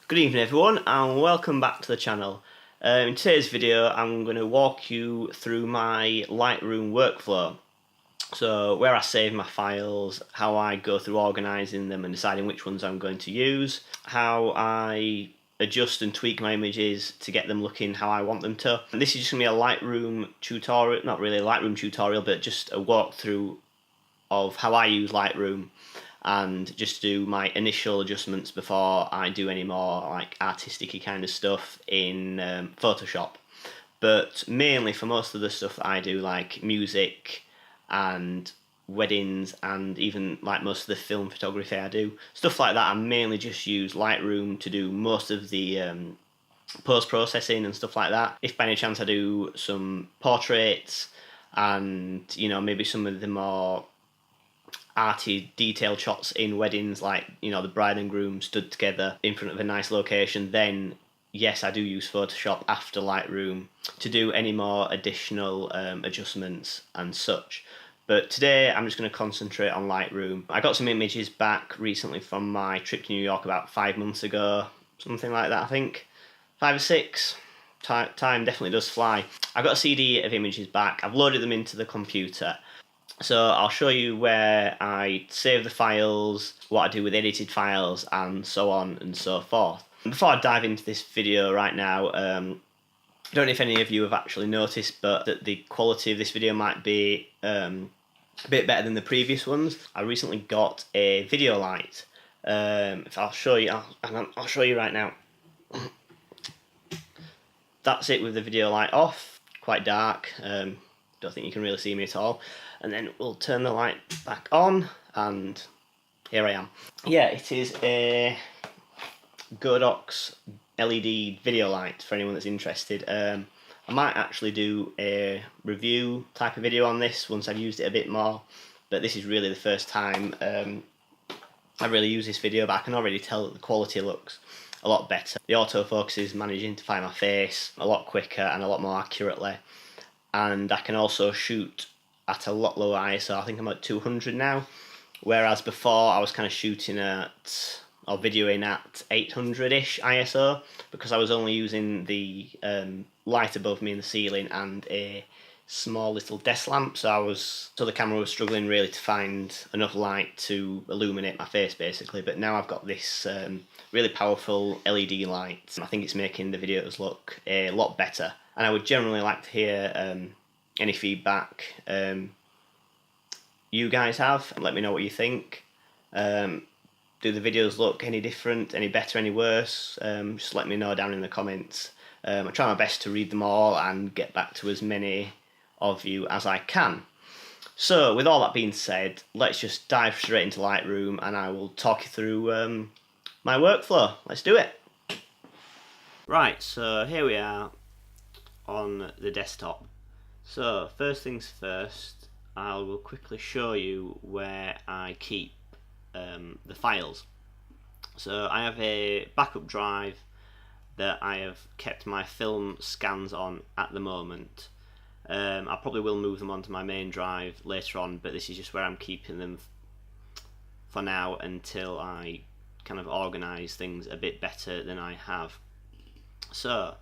Good evening everyone and welcome back to the channel. In today's video I'm going to walk you through my Lightroom workflow. So where I save my files, how I go through organising them and deciding which ones I'm going to use, how I adjust and tweak my images to get them looking how I want them to. And this is just going to be a Lightroom tutorial, not really a Lightroom tutorial, but just a walkthrough of how I use Lightroom and just do my initial adjustments before I do any more like artistic-y kind of stuff in Photoshop. But mainly for most of the stuff that I do, like music and weddings and even like most of the film photography I do, stuff like that, I mainly just use Lightroom to do most of the post-processing and stuff like that. If by any chance I do some portraits and maybe some of the more arty detailed shots in weddings, like the bride and groom stood together in front of a nice location, then yes, I do use Photoshop after Lightroom to do any more additional adjustments and such. But today I'm just going to concentrate on Lightroom. I got some images back recently from my trip to New York about 5 months ago, something like that I think, 5 or 6. Time definitely does fly. I got a CD of images back, I've loaded them into the computer. So I'll show you where I save the files, what I do with edited files, and so on and so forth. Before I dive into this video right now, I don't know if any of you have actually noticed, but that the quality of this video might be a bit better than the previous ones. I recently got a video light. If I'll show you, I'll show you right now. That's it with the video light off. Quite dark. Don't think you can really see me at all. And then we'll turn the light back on, and here I am. Yeah, it is a Godox LED video light for anyone that's interested. I might actually do a review type of video on this once I've used it a bit more, but this is really the first time I really use this video, but I can already tell that the quality looks a lot better. The autofocus is managing to find my face a lot quicker and a lot more accurately, and I can also shoot at a lot lower ISO. I think I'm at 200 now, whereas before I was kind of shooting at or videoing at 800-ish ISO because I was only using the light above me in the ceiling and a small little desk lamp, so the camera was struggling really to find enough light to illuminate my face basically. But now I've got this really powerful LED light. I think it's making the videos look a lot better, and I would generally like to hear any feedback you guys have, and let me know what you think. Do the videos look any different, any better, any worse? Just let me know down in the comments. I try my best to read them all and get back to as many of you as I can. So with all that being said, let's just dive straight into Lightroom and I will talk you through my workflow. Let's do it. Right, so here we are on the desktop. So first things first, I will quickly show you where I keep the files. So I have a backup drive that I have kept my film scans on at the moment. I probably will move them onto my main drive later on, but this is just where I'm keeping them for now until I kind of organise things a bit better than I have. So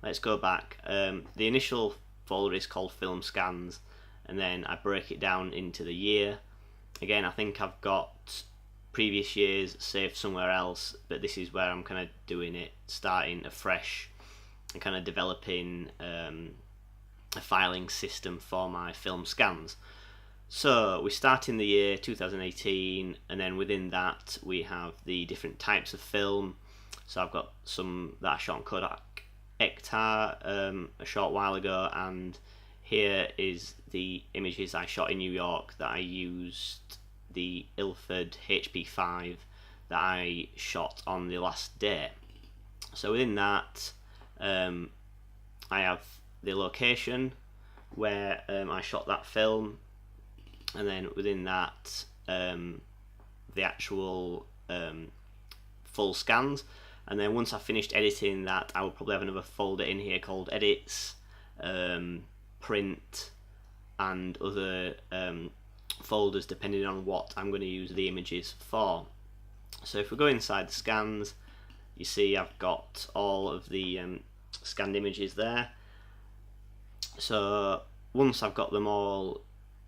let's go back. The initial folder is called film scans, and then I break it down into the year. Again, I think I've got previous years saved somewhere else, but this is where I'm kind of doing it, starting afresh and kind of developing a filing system for my film scans. So we start in the year 2018, and then within that we have the different types of film. So I've got some that I shot on Kodak Ektar a short while ago, and here is the images I shot in New York that I used the Ilford HP5 that I shot on the last day. So within that I have the location where I shot that film, and then within that the actual full scans. And then once I've finished editing that, I will probably have another folder in here called edits, print, and other folders depending on what I'm going to use the images for. So if we go inside the scans, you see I've got all of the scanned images there. So once I've got them all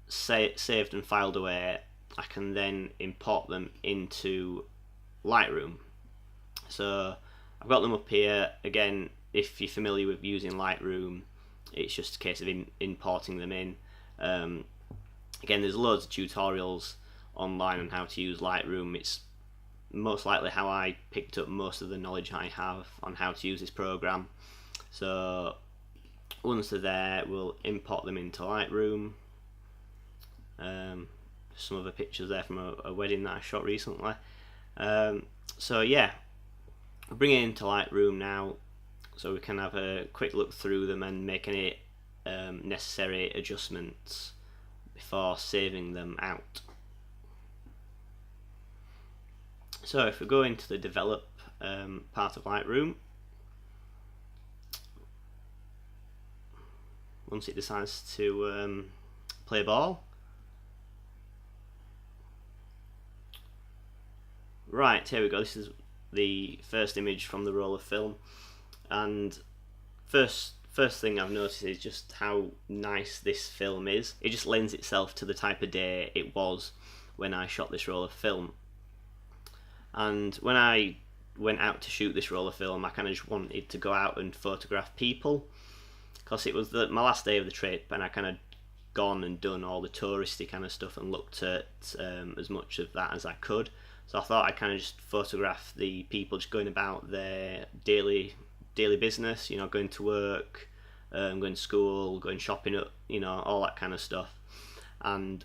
saved and filed away, I can then import them into Lightroom. So I've got them up here. Again, if you're familiar with using Lightroom, it's just a case of importing them in. Again, there's loads of tutorials online on how to use Lightroom. It's most likely how I picked up most of the knowledge I have on how to use this program. So once they're there, we'll import them into Lightroom. Some other pictures there from a wedding that I shot recently. So yeah, we'll bring it into Lightroom now, so we can have a quick look through them and make any necessary adjustments before saving them out. So if we go into the develop part of Lightroom, once it decides to play ball, right, here we go. This is the first image from the roll of film, and first thing I've noticed is just how nice this film is. It just lends itself to the type of day it was when I shot this roll of film. And when I went out to shoot this roll of film, I kind of just wanted to go out and photograph people, because it was my last day of the trip, and I kind of gone and done all the touristy kind of stuff and looked at as much of that as I could. So I thought I'd kind of just photograph the people just going about their daily business, you know, going to work, going to school, going shopping, you know, all that kind of stuff. And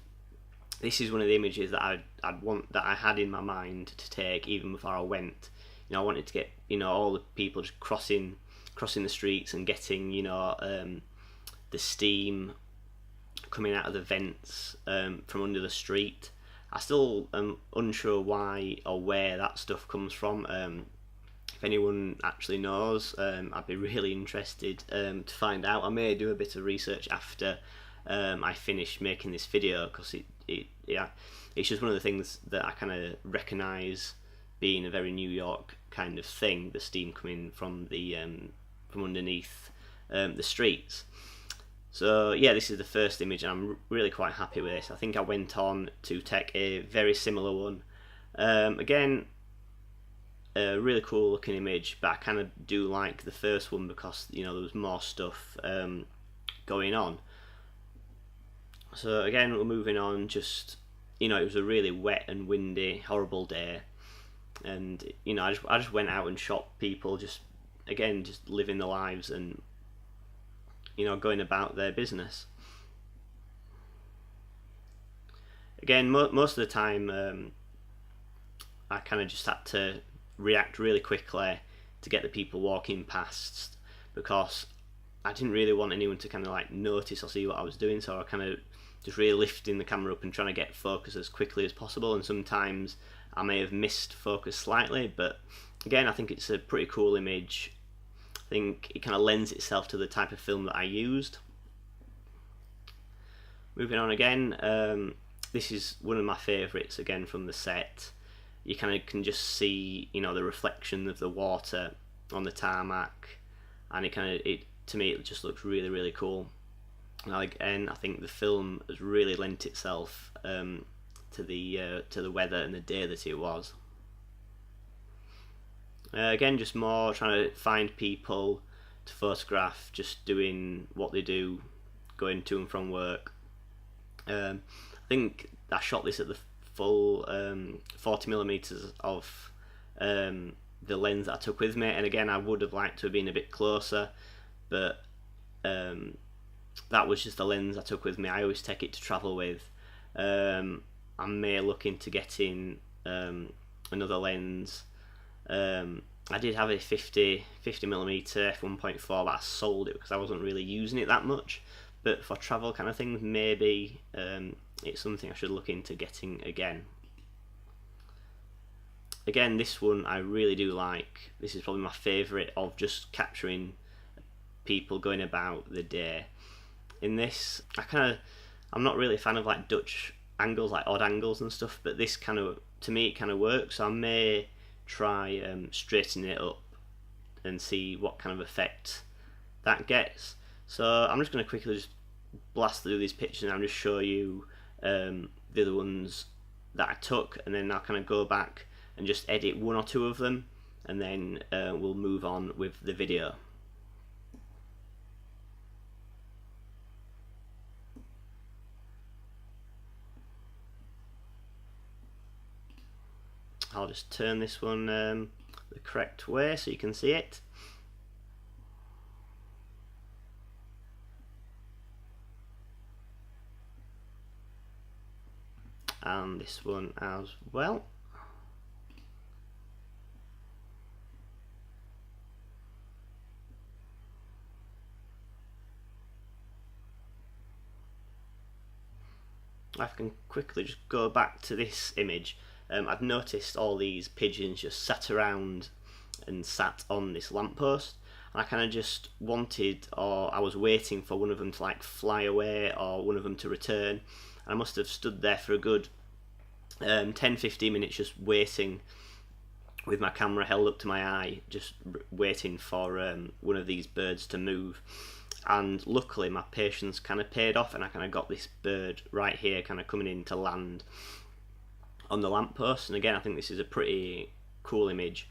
this is one of the images that I had in my mind to take even before I went. You know, I wanted to get, you know, all the people just crossing the streets and getting, you know, the steam coming out of the vents from under the street. I still am unsure why or where that stuff comes from. If anyone actually knows, I'd be really interested to find out. I may do a bit of research after I finish making this video, because it's just one of the things that I kind of recognise being a very New York kind of thing, the steam coming from the from underneath the streets. So yeah, this is the first image, and I'm really quite happy with this. I think I went on to take a very similar one. Again, a really cool looking image, but I kind of do like the first one because, you know, there was more stuff going on. So again, we're moving on. Just, you know, it was a really wet and windy, horrible day, and, you know, I just went out and shot people, just living their lives and, you know, going about their business. Again, most of the time, I kind of just had to react really quickly to get the people walking past, because I didn't really want anyone to kind of like notice or see what I was doing. So I kind of just really lifting the camera up and trying to get focus as quickly as possible. And sometimes I may have missed focus slightly, but again, I think it's a pretty cool image. I think it kind of lends itself to the type of film that I used. Moving on again, this is one of my favourites again from the set. You kind of can just see, you know, the reflection of the water on the tarmac, and to me it just looks really, really cool. And I think the film has really lent itself to the weather and the day that it was. Again, just more trying to find people to photograph, just doing what they do, going to and from work. I think I shot this at the full 40mm of the lens that I took with me, and again, I would have liked to have been a bit closer, but that was just the lens I took with me. I always take it to travel with. I may look into getting another lens. I did have a 50mm f1.4, but I sold it because I wasn't really using it that much. But for travel kind of things, maybe it's something I should look into getting again. Again, this one I really do like. This is probably my favourite of just capturing people going about the day. In this, I'm not really a fan of like Dutch angles, like odd angles and stuff, but this kind of, to me, it kind of works. So I may try straightening it up and see what kind of effect that gets. So I'm just going to quickly just blast through these pictures and I'll just show you the other ones that I took, and then I'll kind of go back and just edit one or two of them, and then we'll move on with the video. I'll just turn this one the correct way so you can see it. And this one as well. I can quickly just go back to this image. I've noticed all these pigeons just sat around and sat on this lamppost, and I kind of just wanted, or I was waiting for one of them to like fly away or one of them to return, and I must have stood there for a good 10-15 minutes just waiting with my camera held up to my eye, just waiting for one of these birds to move. And luckily my patience kind of paid off, and I kind of got this bird right here kind of coming in to land on the lamppost. And again, I think this is a pretty cool image.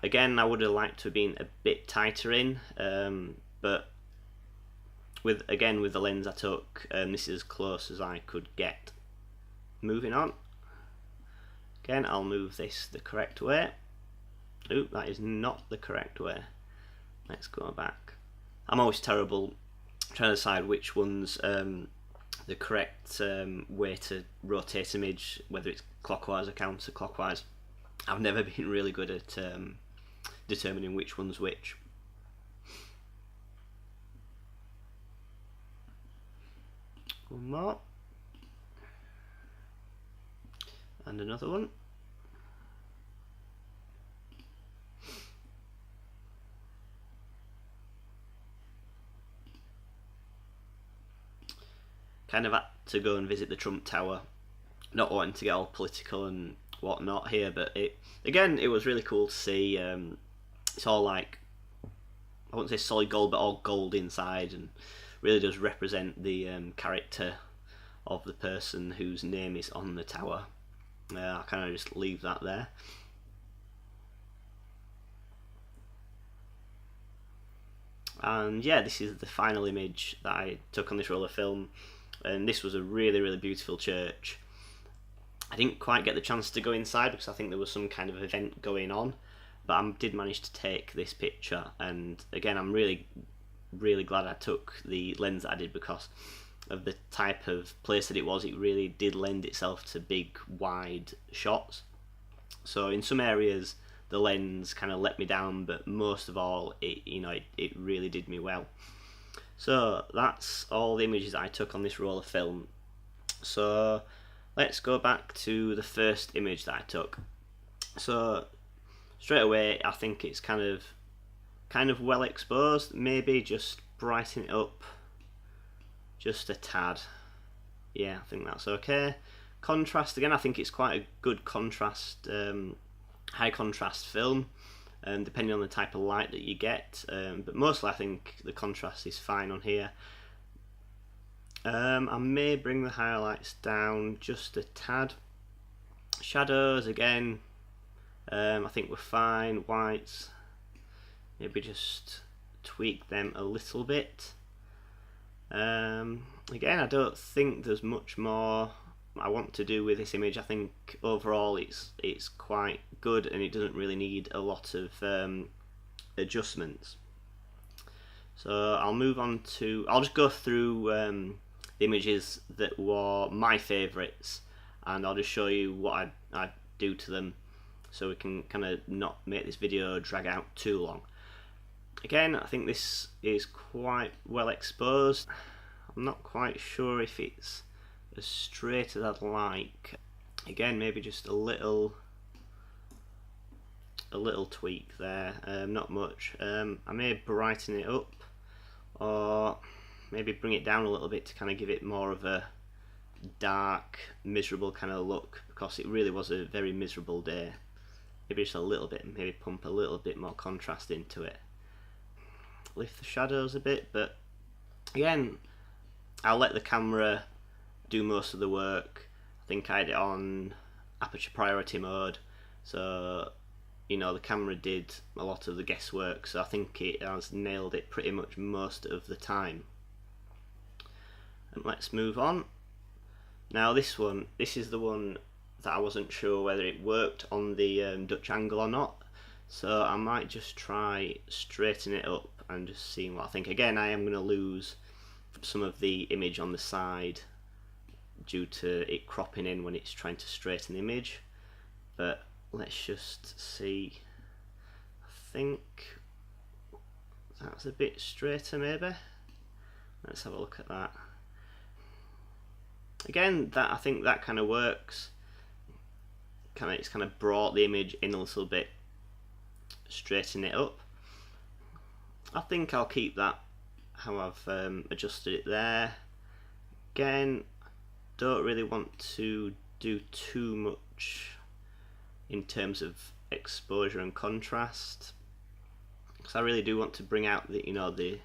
Again, I would have liked to have been a bit tighter in, but with the lens I took, this is as close as I could get. Moving on. Again, I'll move this the correct way. Oop, that is not the correct way. Let's go back. I'm always terrible trying to decide which one's the correct way to rotate image, whether it's clockwise or counterclockwise. I've never been really good at determining which one's which. One more. And another one. Kind of had to go and visit the Trump Tower, not wanting to get all political and whatnot here, but it was really cool to see. It's all like, I wouldn't say solid gold, but all gold inside, and really does represent the character of the person whose name is on the tower. I'll kind of just leave that there. And yeah, this is the final image that I took on this roll of film, and this was a really beautiful church. I didn't quite get the chance to go inside because I think there was some kind of event going on, but I did manage to take this picture. And again, I'm really glad I took the lens that I did, because of the type of place that it was. It really did lend itself to big wide shots. So in some areas the lens kind of let me down, but most of all it really did me well. So that's all the images that I took on this roll of film. So let's go back to the first image that I took. So straight away I think it's kind of well exposed. Maybe just brighten it up just a tad. Yeah, I think that's okay. Contrast, again, I think it's quite a good contrast, high contrast film, depending on the type of light that you get, but mostly I think the contrast is fine on here. I may bring the highlights down just a tad. Shadows, again, I think we're fine. Whites, maybe just tweak them a little bit. Again, I don't think there's much more I want to do with this image. I think overall it's quite good, and it doesn't really need a lot of adjustments. So I'll move on to, I'll just go through the images that were my favourites, and I'll just show you what I do to them, so we can kind of not make this video drag out too long. Again, I think this is quite well exposed. I'm not quite sure if it's as straight as I'd like. Again, maybe just a little tweak there, not much. I may brighten it up, or maybe bring it down a little bit to kind of give it more of a dark, miserable kind of look, because it really was a very miserable day. maybe just a little bit, maybe pump a little bit more contrast into it. Lift the shadows a bit, but again, I'll let the camera do most of the work. I think I had it on aperture priority mode, so you know, the camera did a lot of the guesswork, so I think it has nailed it pretty much most of the time. And let's move on. Now this is the one that I wasn't sure whether it worked on the Dutch angle or not, so I might just try straightening it up and just seeing what I think. Again, I am going to lose some of the image on the side due to it cropping in when it's trying to straighten the image, but let's just see. I think that's a bit straighter maybe. Let's have a look at that. Again, I think that kind of works. It's kind of brought the image in a little bit, straighten it up. I think I'll keep that how I've adjusted it there. Again, don't really want to do too much in terms of exposure and contrast, because I really do want to bring out the, you know, the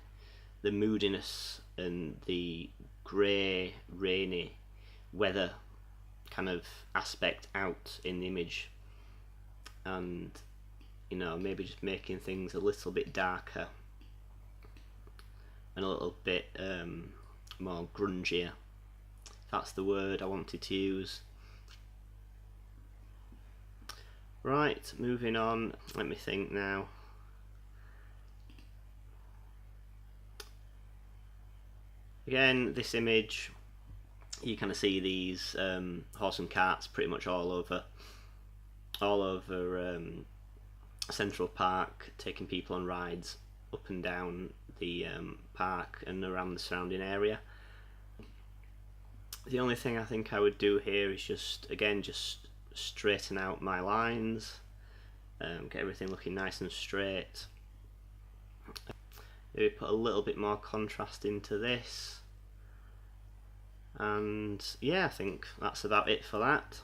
moodiness and the grey, rainy weather kind of aspect out in the image, and you know, maybe just making things a little bit darker and a little bit more grungier. That's the word I wanted to use. Right, moving on, let me think now. Again, this image, you kind of see these horse and carts pretty much all over Central Park, taking people on rides up and down the park and around the surrounding area. The only thing I think I would do here is just straighten out my lines, get everything looking nice and straight. Maybe put a little bit more contrast into this, and yeah, I think that's about it for that.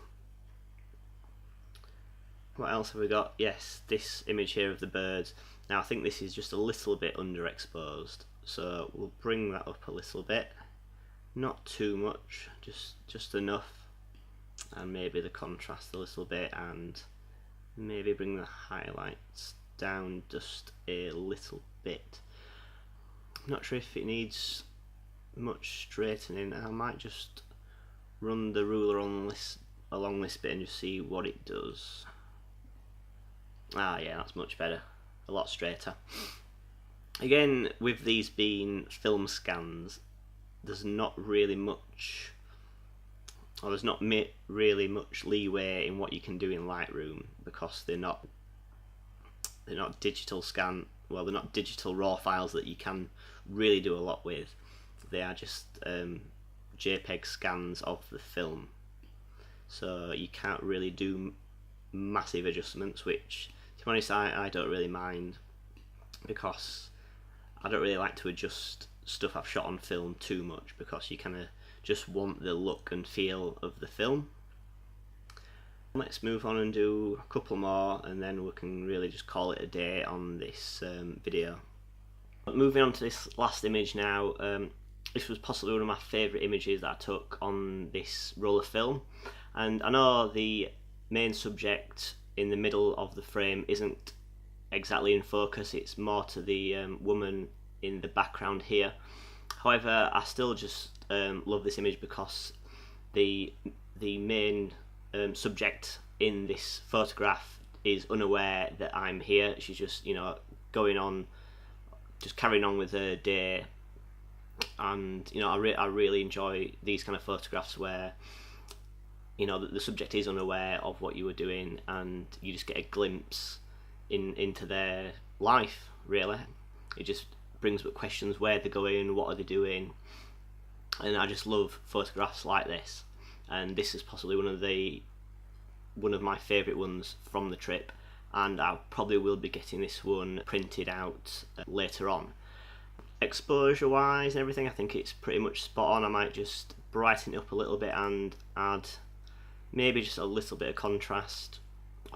What else have we got? Yes, this image here of the birds. Now I think this is just a little bit underexposed, so we'll bring that up a little bit, not too much, just enough, and maybe the contrast a little bit, and maybe bring the highlights down just a little bit. I'm not sure if it needs much straightening. I might just run the ruler on this, along this bit, and just see what it does. Ah yeah, that's much better, a lot straighter. Again, with these being film scans, there's not really much, or there's not really much leeway in what you can do in Lightroom, because they're not digital scan, well, they're not digital raw files that you can really do a lot with. They are just JPEG scans of the film, so you can't really do massive adjustments, which to be honest I don't really mind, because I don't really like to adjust stuff I've shot on film too much, because you kind of just want the look and feel of the film. Let's move on and do a couple more, and then we can really just call it a day on this video. But moving on to this last image now, this was possibly one of my favourite images that I took on this roll of film, and I know the main subject in the middle of the frame isn't exactly in focus, it's more to the woman in the background here. However, I still just love this image because the main subject in this photograph is unaware that I'm here. She's just, you know, going on, just carrying on with her day. And you know, I really enjoy these kind of photographs where, you know, the subject is unaware of what you were doing, and you just get a glimpse into their life. Really, it just brings up questions: where they're going, what are they doing, and I just love photographs like this. And this is possibly one of my favourite ones from the trip, and I probably will be getting this one printed out later on. Exposure wise and everything, I think it's pretty much spot on. I might just brighten it up a little bit and add maybe just a little bit of contrast,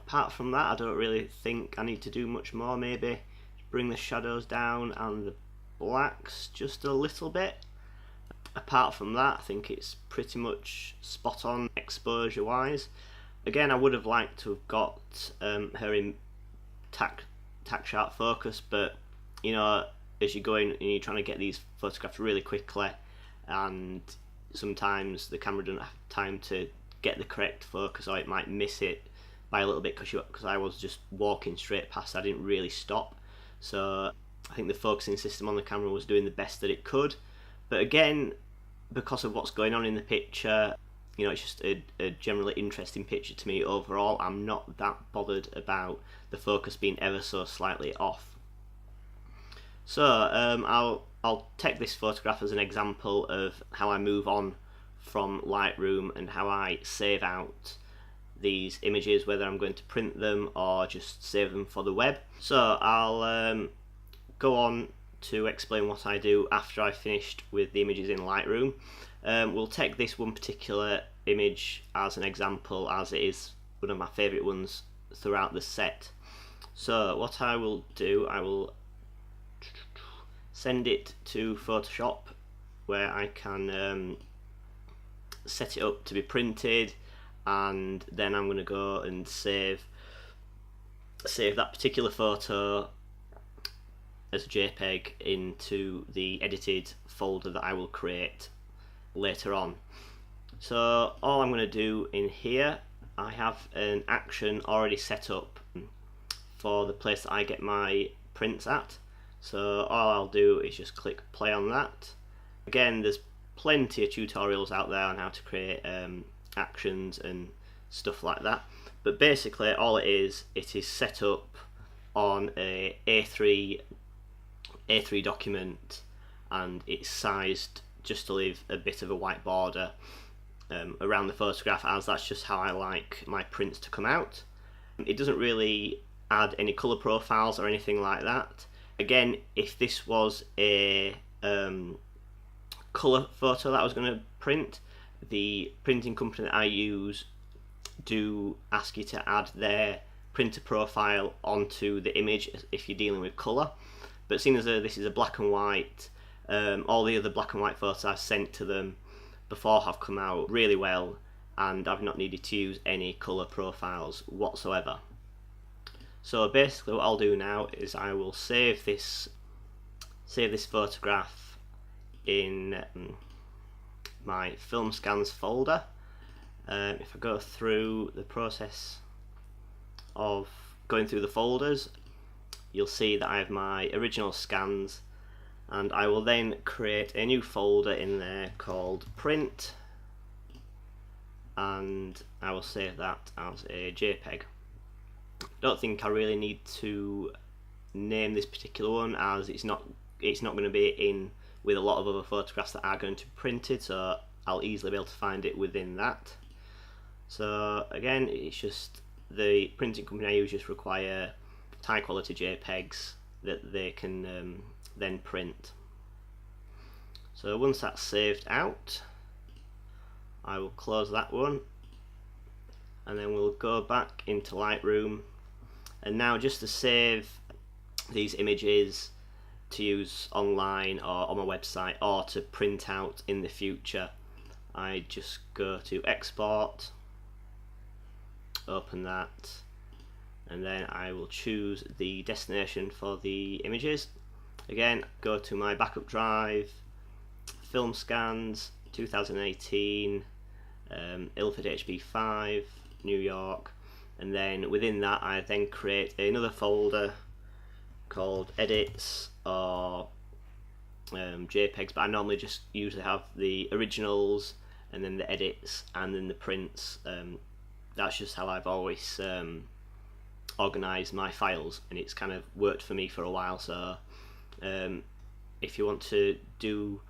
apart from that, I don't really think I need to do much more. Maybe bring the shadows down and the blacks just a little bit. Apart from that, I think it's pretty much spot on exposure wise. Again, I would have liked to have got her in tack sharp focus, but you know, as you're going and you're trying to get these photographs really quickly, and sometimes the camera doesn't have time to get the correct focus, or it might miss it by a little bit because I was just walking straight past. I didn't really stop, so I think the focusing system on the camera was doing the best that it could. But again, because of what's going on in the picture, you know, it's just a generally interesting picture to me overall. I'm not that bothered about the focus being ever so slightly off. So I'll take this photograph as an example of how I move on from Lightroom and how I save out these images, whether I'm going to print them or just save them for the web. So I'll go on to explain what I do after I've finished with the images in Lightroom. We'll take this one particular image as an example, as it is one of my favourite ones throughout the set. So what I will do, I will send it to Photoshop, where I can set it up to be printed, and then I'm going to go and save that particular photo as a JPEG into the edited folder that I will create later on. So all I'm going to do in here, I have an action already set up for the place that I get my prints at. So all I'll do is just click play on that. Again, there's plenty of tutorials out there on how to create actions and stuff like that, but basically all it is set up on a A3 document, and it's sized just to leave a bit of a white border around the photograph, as that's just how I like my prints to come out. It doesn't really add any colour profiles or anything like that. Again, if this was a colour photo that I was going to print, the printing company that I use do ask you to add their printer profile onto the image if you're dealing with colour. But seeing as this is a black and white, all the other black and white photos I've sent to them before have come out really well, and I've not needed to use any colour profiles whatsoever. So basically what I'll do now is I will save this photograph in my film scans folder. If I go through the process of going through the folders, you'll see that I have my original scans, and I will then create a new folder in there called print, and I will save that as a JPEG. I don't think I really need to name this particular one, as it's not going to be in with a lot of other photographs that are going to be printed, so I'll easily be able to find it within that. So again, it's just the printing company I use just require high quality JPEGs that they can then print. So once that's saved out, I will close that one, and then we'll go back into Lightroom. And now, just to save these images to use online or on my website or to print out in the future, I just go to export, open that, and then I will choose the destination for the images. Again, go to my backup drive, film scans 2018, Ilford HB5, New York, and then within that I then create another folder called edits or JPEGs, but I normally just usually have the originals and then the edits and then the prints. That's just how I've always organised my files, and it's kind of worked for me for a while. So if you want to do,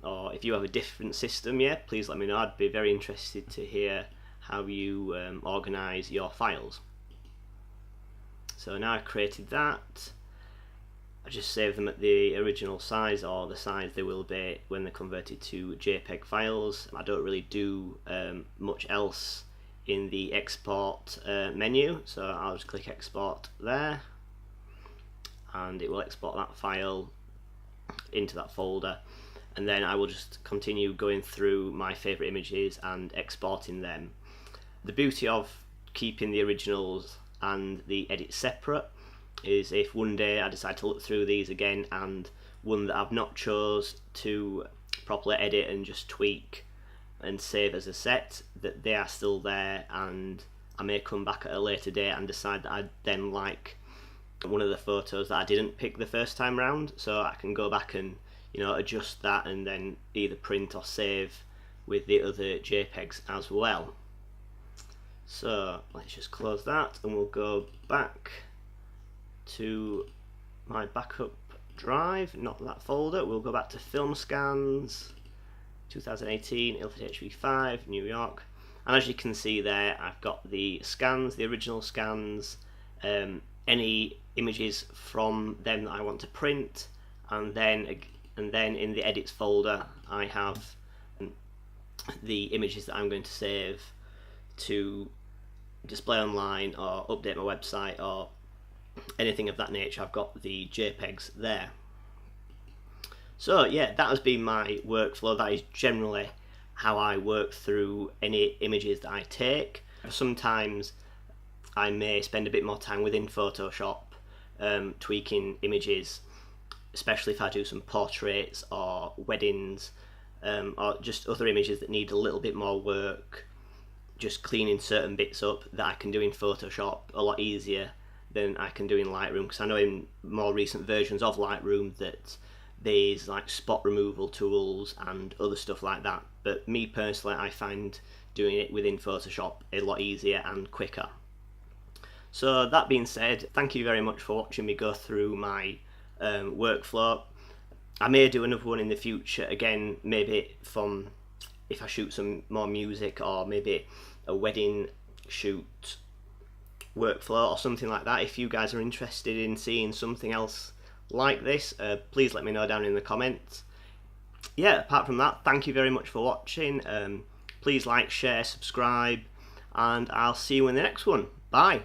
or if you have a different system, yeah, please let me know. I'd be very interested to hear how you organise your files. So now I've created that, I just save them at the original size, or the size they will be when they're converted to JPEG files. I don't really do much else in the export menu, so I'll just click export there, and it will export that file into that folder, and then I will just continue going through my favourite images and exporting them. The beauty of keeping the originals and the edits separate is if one day I decide to look through these again and one that I've not chose to properly edit and just tweak and save as a set, that they are still there, and I may come back at a later date and decide that I then like one of the photos that I didn't pick the first time round, so I can go back and adjust that and then either print or save with the other JPEGs as well. So let's just close that and we'll go back to my backup drive, not that folder. We'll go back to film scans 2018 Ilford HV5 New York, and as you can see there, I've got the scans, the original scans, any images from them that I want to print, and then in the edits folder I have the images that I'm going to save to display online or update my website or anything of that nature. I've got the JPEGs there. So yeah, that has been my workflow. That is generally how I work through any images that I take. Sometimes I may spend a bit more time within Photoshop tweaking images, especially if I do some portraits or weddings, or just other images that need a little bit more work, just cleaning certain bits up that I can do in Photoshop a lot easier than I can do in Lightroom, because I know in more recent versions of Lightroom that there's like spot removal tools and other stuff like that, but me personally, I find doing it within Photoshop a lot easier and quicker. So that being said, thank you very much for watching me go through my workflow. I may do another one in the future, again maybe from if I shoot some more music, or maybe a wedding shoot workflow or something like that. If you guys are interested in seeing something else like this, please let me know down in the comments. Yeah, apart from that, thank you very much for watching. Please like, share, subscribe, and I'll see you in the next one. Bye.